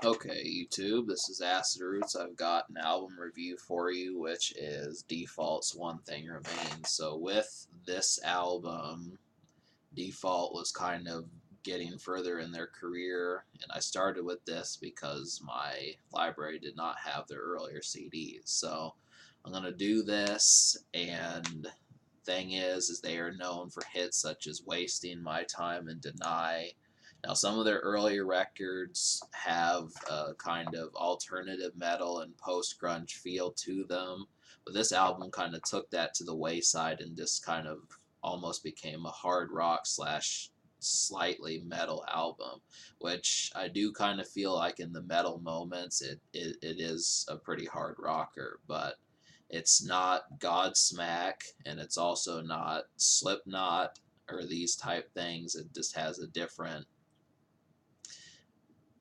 Okay, YouTube, this is Acid Roots. I've got an album review for you, which is Default's One Thing Remains. So, with this album, Default was kind of getting further in their career, and I started with this because my library did not have their earlier CDs. So, I'm going to do this, and thing is they are known for hits such as Wasting My Time and Deny. Now, some of their earlier records have a kind of alternative metal and post grunge feel to them, but this album kind of took that to the wayside and just kind of almost became a hard rock slash slightly metal album, which I do kind of feel like in the metal moments it is a pretty hard rocker, but it's not Godsmack, and it's also not Slipknot or these type things. It just has a different.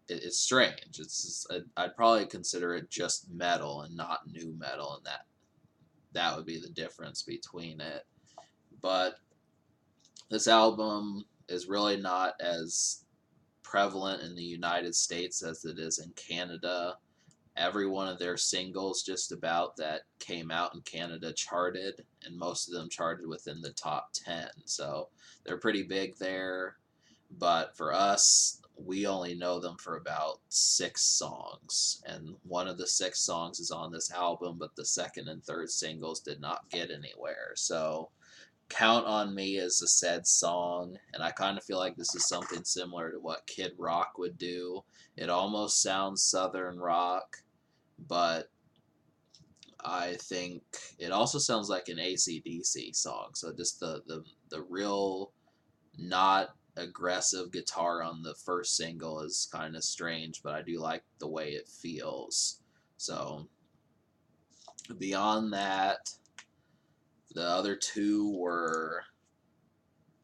It's strange. I'd probably consider it just metal and not new metal, and that would be the difference between it. But this album is really not as prevalent in the United States as it is in Canada. Every one of their singles just about that came out in Canada charted, and most of them charted within the top 10. So they're pretty big there. But for us, we only know them for about 6 songs. And one of the 6 songs is on this album, but the second and third singles did not get anywhere. So Count on Me is a said song, and I kind of feel like this is something similar to what Kid Rock would do. It almost sounds Southern rock, but I think it also sounds like an AC/DC song. So just the real not aggressive guitar on the first single is kind of strange, but I do like the way it feels. So beyond that, the other two were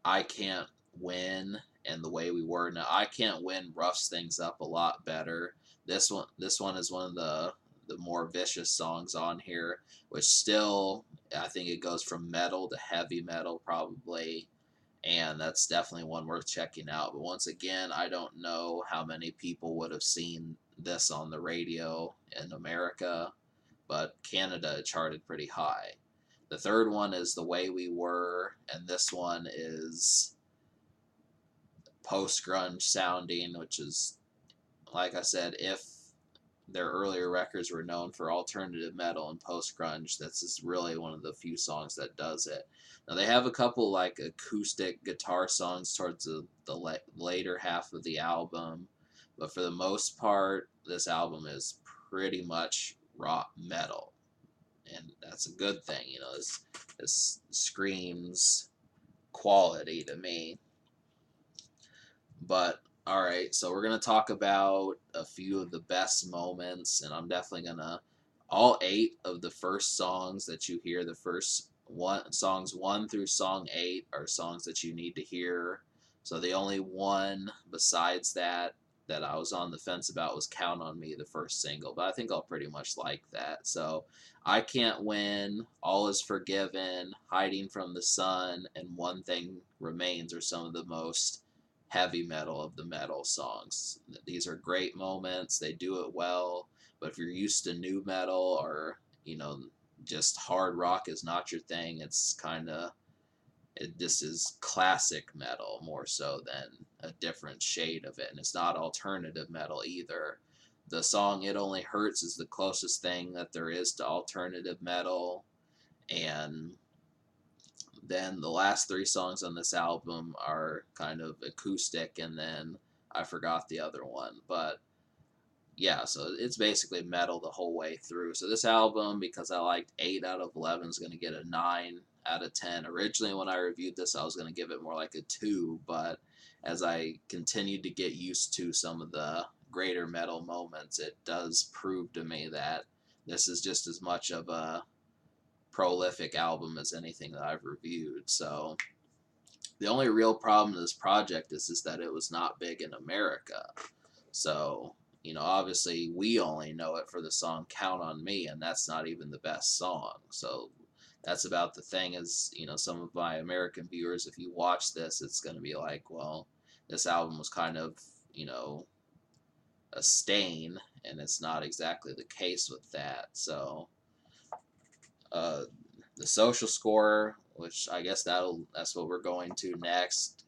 I Can't Win and The Way We Were. Now, I Can't Win roughs things up a lot better. This one is one of the more vicious songs on here, which still I think it goes from metal to heavy metal probably, and that's definitely one worth checking out. But once again, I don't know how many people would have seen this on the radio in America, but Canada charted pretty high. The third one is The Way We Were, and this one is post grunge sounding, which is, like I said, if their earlier records were known for alternative metal and post grunge, this is really one of the few songs that does it. Now, they have a couple like acoustic guitar songs towards the later half of the album, but for the most part, this album is pretty much rock metal, and that's a good thing. This screams quality to me. But all right, so we're gonna talk about a few of the best moments, and I'm definitely gonna all 8 of the first songs that you hear, the first one songs 1 through song 8 are songs that you need to hear. So the only one besides that I was on the fence about was Count on Me, the first single, but I think I'll pretty much like that. So I Can't Win, All Is Forgiven, Hiding from the Sun, and One Thing Remains are some of the most heavy metal of the metal songs. These are great moments. They do it well. But if you're used to new metal or, just hard rock is not your thing, it's kind of, this is classic metal more so than a different shade of it. And it's not alternative metal either. The song It Only Hurts is the closest thing that there is to alternative metal. And then the last 3 songs on this album are kind of acoustic, and then I forgot the other one. But yeah, so it's basically metal the whole way through. So this album, because I liked 8 out of 11, is going to get a 9 out of 10. Originally, when I reviewed this, I was going to give it more like a 2, but as I continued to get used to some of the greater metal moments, it does prove to me that this is just as much of a prolific album as anything that I've reviewed. So the only real problem with this project is that it was not big in America. So, obviously we only know it for the song Count on Me, and that's not even the best song. So that's about the thing is, some of my American viewers, if you watch this, it's going to be like, well, this album was kind of, a stain, and it's not exactly the case with that. So uh, the social score, which I guess that's what we're going to next.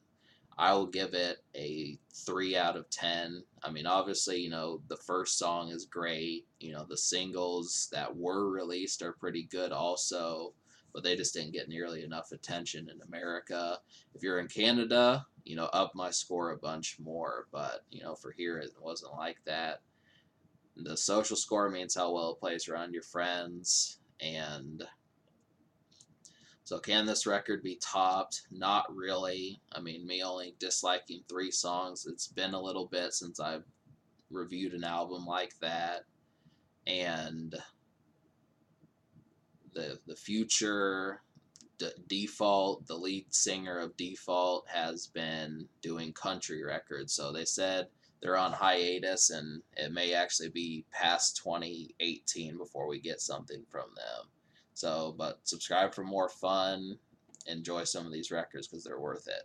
I will give it a 3 out of 10. I mean, obviously, the first song is great. The singles that were released are pretty good also, but they just didn't get nearly enough attention in America. If you're in Canada, up my score a bunch more, but, for here, it wasn't like that. The social score means how well it plays around your friends, and so can this record be topped? Not really. I mean, me only disliking 3 songs, it's been a little bit since I've reviewed an album like that. And the future Default, the lead singer of Default, has been doing country records. So they said they're on hiatus, and it may actually be past 2018 before we get something from them. So, but subscribe for more fun. Enjoy some of these records because they're worth it.